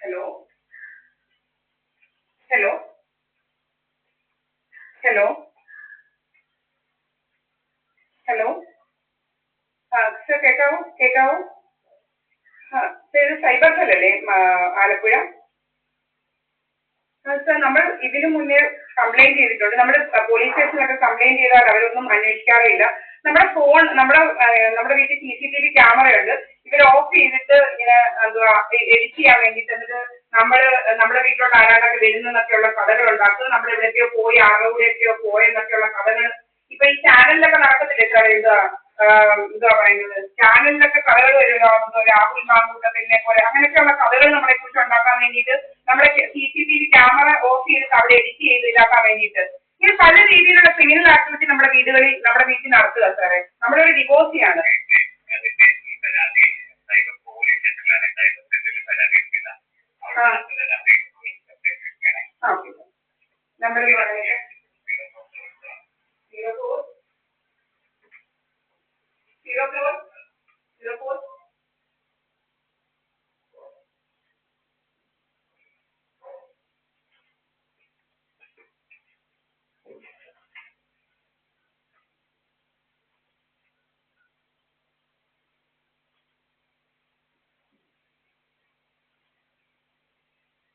Hello hello hello hello sir കേൾക്കാവോ കേൾക്കാവോ? ഇത് സൈബർ സെല്ലല്ലേ ആലപ്പുഴ? സർ നമ്മൾ ഇതിനു മുന്നേ കംപ്ലൈന്റ് ചെയ്തിട്ടുണ്ട്. നമ്മൾ പോലീസ് സ്റ്റേഷനിലൊക്കെ കംപ്ലൈന്റ് ചെയ്താൽ അവരൊന്നും അന്വേഷിക്കാറില്ല. നമ്മുടെ ഫോൺ നമ്മുടെ വീട്ടിൽ CCTV ക്യാമറ ഉണ്ട്. ഇവർ ഓഫ് ചെയ്തിട്ട് ഇങ്ങനെ എന്തുവാ എഡിറ്റ് ചെയ്യാൻ വേണ്ടിയിട്ട് എന്നിട്ട് നമ്മുടെ വീട്ടിലോട്ട് ആരാണ്ടൊക്കെ വരുന്നൊക്കെയുള്ള കഥകൾ ഉണ്ടാക്കുന്നത്, നമ്മൾ എവിടെയൊക്കെയോ പോയി ആരുടെ കൂടെയൊക്കെയോ പോയെന്നൊക്കെയുള്ള കഥകൾ ഇപ്പൊ ഈ ചാനലിലൊക്കെ നടക്കത്തില്ലേ സാർ? എന്താ പറയുന്നത്, ചാനലിലൊക്കെ കഥകൾ വരുമല്ലോ, രാഹുൽ മാങ്കൂട്ടത്തിനെ പോലെ അങ്ങനെയൊക്കെയുള്ള കഥകൾ നമ്മളെ കുറിച്ച് ഉണ്ടാക്കാൻ വേണ്ടിയിട്ട് നമ്മുടെ CCTV ക്യാമറ ഓഫ് ചെയ്തിട്ട് അവിടെ എഡിറ്റ് ചെയ്ത് ഇതാക്കാൻ വേണ്ടിയിട്ട് ഇങ്ങനെ പല രീതിയിലുള്ള ക്രിമിനൽ ആക്ടിവിറ്റി നമ്മുടെ വീട്ടിൽ നടത്തുക സാറേ. നമ്മളൊരു ഡിവോഴ്സിയാണ്. നമ്പർ പറയുന്നത് 0404.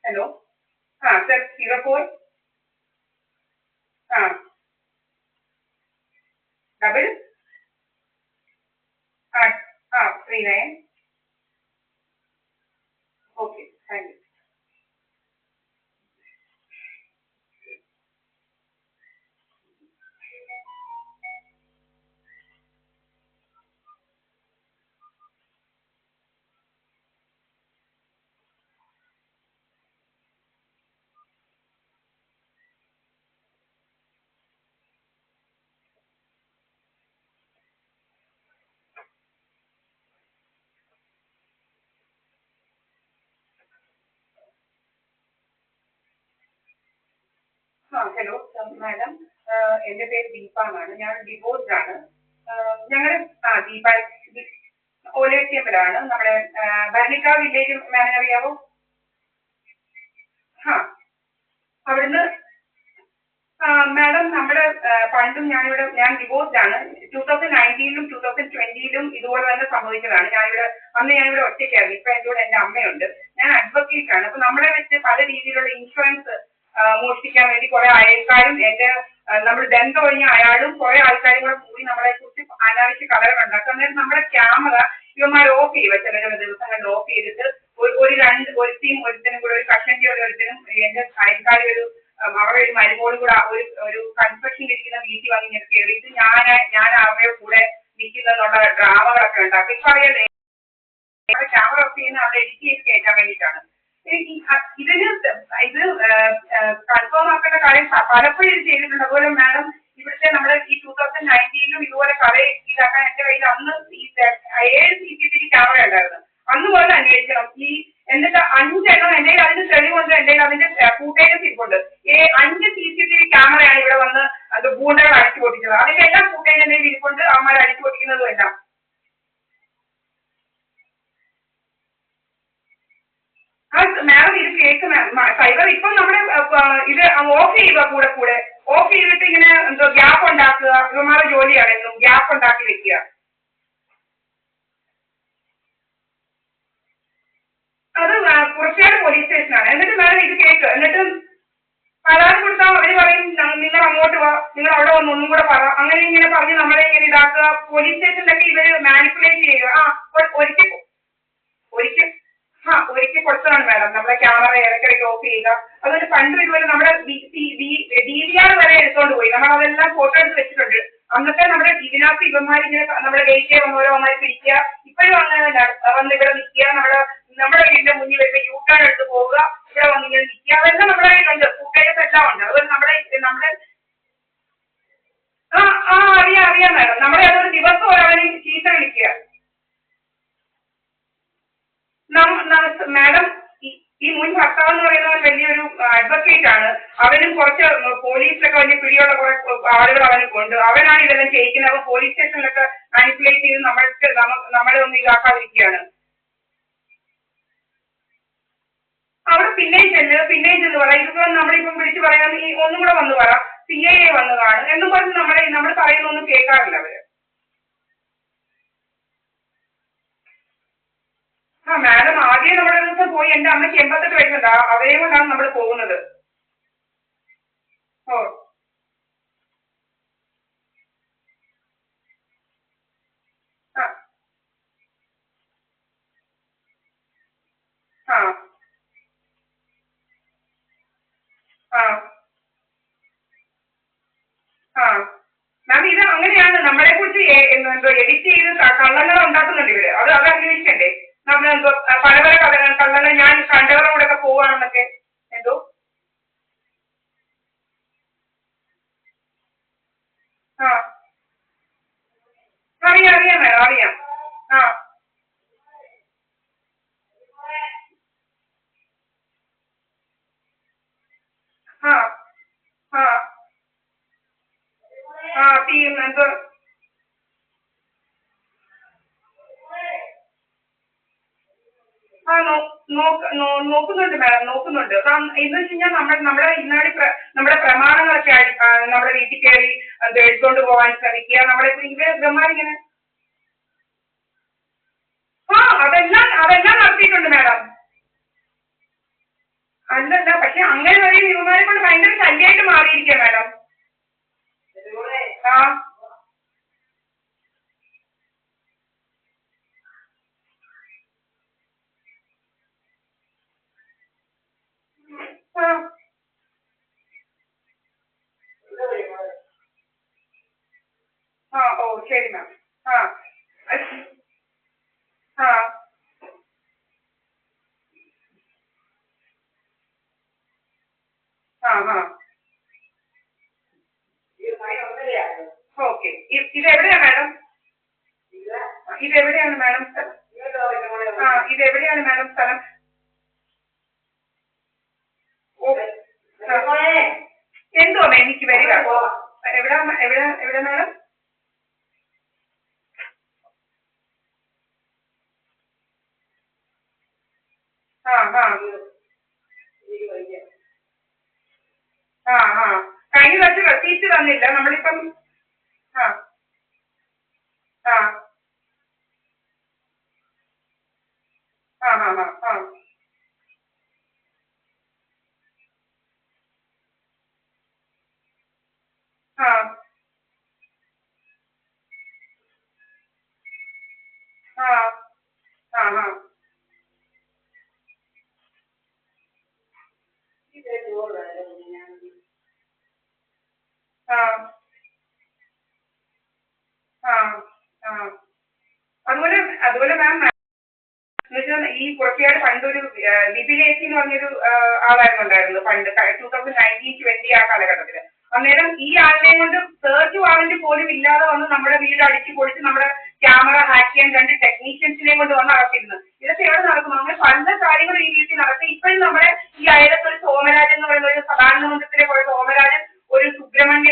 Hello sir 04 double 39. Okay, thank you. Hello madam, എൻ്റെ പേര് ദീപ എന്നാണ്. ഞാൻ ഡിവോഴ്സ്ഡ് ആണ്. ഞങ്ങളുടെ ദീപ ഓലേറ്റിയമ്പലാണ്. നമ്മുടെ ഭരണിക്കാവ് വില്ലേജ് മാഡം അറിയാവോ? അവിടുന്ന് മാഡം നമ്മുടെ പണ്ടും ഞാൻ ഡിവോഴ്സ്ഡ് ആണ്. 2019-ലും 2020-ലും ഇതുപോലെ തന്നെ സംഭവിച്ചതാണ്. ഞാനിവിടെ ഒറ്റയ്ക്കായിരുന്നു. ഇപ്പൊ എൻ്റെ കൂടെ എൻ്റെ അമ്മയുണ്ട്. ഞാൻ അഡ്വക്കേറ്റ് ആണ്. അപ്പൊ നമ്മളെ വെച്ച് പല രീതിയിലുള്ള ഇൻഷുറൻസ് മോഷ്ടിക്കാൻ വേണ്ടി കുറെ അയൽക്കാരും നമ്മൾ ബന്ധം ഒഴിഞ്ഞ അയാളും കുറെ ആൾക്കാരും കൂടെ കൂടി നമ്മളെ കുറിച്ച് അനാവശ്യ കഥകൾ ഉണ്ടാക്കും. അന്നേരം നമ്മുടെ ക്യാമറ ഇവന്മാർ ഓഫ് ചെയ്യുക, ചില ദിവസങ്ങളിൽ ഓഫ് ചെയ്തിട്ട് ഒരുത്തിനും കൂടെ ഒരു കഷണ്ടി ഒരുത്തിനും എന്റെ അയൽക്കാരി അവരുടെ ഒരു മരുമോളും കൂടെ ഒരു കൺസ്ട്രക്ഷൻ ഇരിക്കുന്ന വീട്ടിൽ വന്ന് ഇങ്ങനെ കയറിയിട്ട് ഞാൻ അവരുടെ കൂടെ നിൽക്കുന്നുള്ള ഡ്രാമകളൊക്കെ ഉണ്ടാക്കും. ഇപ്പൊ അറിയാലേ ക്യാമറ ഓഫ് ചെയ്യുന്ന അവിടെ എഡിറ്റ് ചെയ്ത് കയറ്റാൻ വേണ്ടിയിട്ടാണ്. ഇത് കൺഫേം ആക്കേണ്ട കാര്യം പലപ്പോഴും ഇത് ചെയ്തിട്ടുണ്ട്. അതുപോലെ മാഡം ഇവിടുത്തെ നമ്മുടെ ഈ 2019-ലും ഇതുപോലെ കഥ ഇതാക്കാൻ എൻ്റെ കയ്യിൽ അന്ന് 7 CCTV ക്യാമറ ഉണ്ടായിരുന്നു. അന്ന് പോലെ അന്വേഷിക്കണം. എന്നിട്ട് 5 എണ്ണം എൻ്റെ കയ്യിൽ അതിന്റെ തെളിവുണ്ട്. എൻ്റെ കയ്യിൽ അതിന്റെ ഫൂട്ടേജസ് ഇരിപ്പുണ്ട്. 5 CCTV ക്യാമറയാണ് ഇവിടെ വന്ന് ഗൂണ്ടകൾ അടിച്ചു പൊട്ടിച്ചത്. അതിന്റെ എല്ലാ ഫൂട്ടേജ് എൻ്റെ കയ്യിൽ ഇരിപ്പുണ്ട്. അവന്മാർ അടിച്ചു പൊട്ടിക്കുന്നതും എല്ലാം. മാഡം ഇത് കേക്ക് സൈബർ ഇപ്പം നമ്മുടെ ഇത് ഓഫ് ചെയ്യുക, കൂടെ ഓഫ് ചെയ്തിട്ട് ഇങ്ങനെ എന്തോ ഗ്യാപ്പ് ഉണ്ടാക്കുക. ഇവന്മാരുടെ ജോലിയാണ് എന്നും ഗ്യാപ്പ് ഉണ്ടാക്കി വെക്കുക. അത് കുറച്ചുകാട് പോലീസ് സ്റ്റേഷനാണ്. എന്നിട്ട് മാഡം ഇത് കേക്ക്, എന്നിട്ട് പരാതി കൊടുത്താൽ അവർ പറയും നിങ്ങൾ അങ്ങോട്ട് വാ, നിങ്ങൾ അവിടെ വന്ന് ഒന്നും കൂടെ പറ, അങ്ങനെ ഇങ്ങനെ പറഞ്ഞ് നമ്മളെ ഇങ്ങനെ ഇതാക്കുക. പോലീസ് സ്റ്റേഷനിലൊക്കെ ഇവര് മാനിപ്പുലേറ്റ് ചെയ്യുക. ഒരിക്കൽ കൊടുത്തതാണ് മാഡം. നമ്മളെ ക്യാമറ ഇടയ്ക്കിടയ്ക്ക് ഓഫ് ചെയ്യുക. അതുപോലെ പണ്ടും ഇതുപോലെ നമ്മുടെ DVR വരെ എടുത്തോണ്ട് പോയി. നമ്മൾ അതെല്ലാം ഫോട്ടോ എടുത്ത് വെച്ചിട്ടുണ്ട്. അന്നത്തെ നമ്മുടെ ഇതിനകത്ത് ഇവന്മാരിങ്ങനെ നമ്മുടെ ഗേറ്റ് വന്നവന്മാർ പിടിക്കുക. ഇപ്പോഴും അങ്ങനെ വന്ന് ഇവിടെ നിൽക്കുക. നമ്മുടെ വീടിന്റെ മുന്നിൽ വരുമ്പോൾ യൂട്ടേൺ എടുത്ത് പോവുക, ഇവിടെ വന്ന് ഇങ്ങനെ നിൽക്കുക. അതെല്ലാം നമ്മുടെ കയ്യിലുണ്ട്. ഫുട്ടേജസ് എല്ലാം ഉണ്ട്. അതുപോലെ നമ്മുടെ അറിയാം മാഡം. നമ്മളെ അതൊരു ദിവസം ഒരാളെ ചീത്ത വിളിക്കുക. മാഡം ഈ മുൻ ഭർത്താവ് എന്ന് പറയുന്നത് വലിയൊരു അഡ്വക്കേറ്റ് ആണ്. അവനും കുറച്ച് പോലീസിലൊക്കെ വലിയ പിടിയുള്ള കുറെ ആളുകൾ അവനും കൊണ്ട് അവനാണ് ഇതെല്ലാം ചെയ്യിക്കുന്നത്. അപ്പൊ പോലീസ് സ്റ്റേഷനിലൊക്കെ മാനിപ്പുലേറ്റ് ചെയ്ത് നമ്മളെ ഒന്ന് ഇതാക്കാതിരിക്കുകയാണ്. അവിടെ പിന്നെയും ചെന്ന് പറ, ഇതിപ്പോ നമ്മളിപ്പം വിളിച്ച് പറയാൻ ഈ ഒന്നും കൂടെ വന്ന് പറ, CIA വന്ന് കാണും എന്നും പറഞ്ഞ് നമ്മൾ പറയുന്നൊന്നും കേൾക്കാറില്ല അവര്. ആ മാഡം ആദ്യം നമ്മുടെ ദിവസം പോയി, എന്റെ അമ്മയ്ക്ക് 88 വയസ്സുണ്ട്, അവരെയും കൊണ്ടാണ് നമ്മൾ പോകുന്നത്. ഓ ആ ആ ആ ആ മാം, ഇത് അങ്ങനെയാണ് നമ്മളെ കുറിച്ച് എന്തോ എഡിറ്റ് ചെയ്ത് കള്ളങ്ങൾ ഉണ്ടാക്കുന്നുണ്ട് ഇവര്. അത് അന്വേഷിക്കണ്ടേ? നമ്മൾ എന്തോ പല പല കള്ളങ്ങൾ ഞാൻ കണ്ടവരുടെ കൂടെ ഒക്കെ പോവാണെന്നൊക്കെ. എന്തോ ആ അറിയാം മാഡം, അറിയാം. ആ ആ ആ ആ ടീം എന്തോ ആ നോക്കുന്നുണ്ട് മാഡം, നോക്കുന്നുണ്ട്. എന്ന് വെച്ച് കഴിഞ്ഞാൽ നമ്മുടെ ഇന്നാടി നമ്മുടെ പ്രമാണങ്ങളൊക്കെ നമ്മുടെ വീട്ടിൽ കയറി അത് എടുത്തോണ്ട് പോകാൻ ശ്രമിക്കുക. നമ്മളെ ഇവന്മാരിങ്ങനെ ആ അതെല്ലാം നടത്തിയിട്ടുണ്ട് മാഡം. അല്ലല്ല, പക്ഷെ അങ്ങനെ വരെ ഇവന്മാരെ കൊണ്ട് ഭയങ്കര ശല്യമായിട്ട് മാറിയിരിക്കുക മാഡം. ആ ആ ഓ ശരി മാം. ആ ആ ആ ആ ഓക്കെ. ഇതെവിടെയാ മാഡം? ഇതെവിടെയാണ് മാഡം സ്ഥലം? ഇതെവിടെയാണ് മാഡം സ്ഥലം? ഓ എന്തോ എനിക്ക് വരിക. എവിടെ എവിടെ മാഡം? ആ ആ ആ ആ കഴിഞ്ഞ പ്രാവശ്യം റെസീപ്റ്റ് തന്നില്ല നമ്മളിപ്പം. ആ ആ ആ ആ ആ ആ ആ ആ ആ ആ ആ ആ അതുപോലെ അതുപോലെ മാം, എന്നുവെച്ചാൽ ഈ കുറച്ചുകാട് പണ്ടൊരു ലിബിനേച്ചി എന്ന് പറഞ്ഞൊരു ആളായിരുന്നു ഉണ്ടായിരുന്നു പണ്ട് 2019-20 ആ കാലഘട്ടത്തില്. അന്നേരം ഈ ആളിനെ കൊണ്ട് സെർച്ച് വാറന്റ് പോലും ഇല്ലാതെ വന്ന് നമ്മുടെ വീട് അടിച്ചു പൊളിച്ച് നമ്മുടെ ക്യാമറ ഹാക്ക് ചെയ്യാൻ 2 ടെക്നീഷ്യൻസിനെയും കൊണ്ട് വന്ന് അകത്തിരുന്നു. ഇതൊക്കെ എവിടെ നടക്കും? അങ്ങനെ പല കാര്യങ്ങളും ഈ വീട്ടിൽ നടത്തി. ഇപ്പോഴും നമ്മുടെ ഈ അയലത്ത് ഒരു സോമരാജൻ എന്ന് പറയുന്ന ഒരു സദാനന്ദ മന്ദിരത്തിലെ പോലെ സോമരാജൻ, ഒരു സുബ്രഹ്മണ്യൻ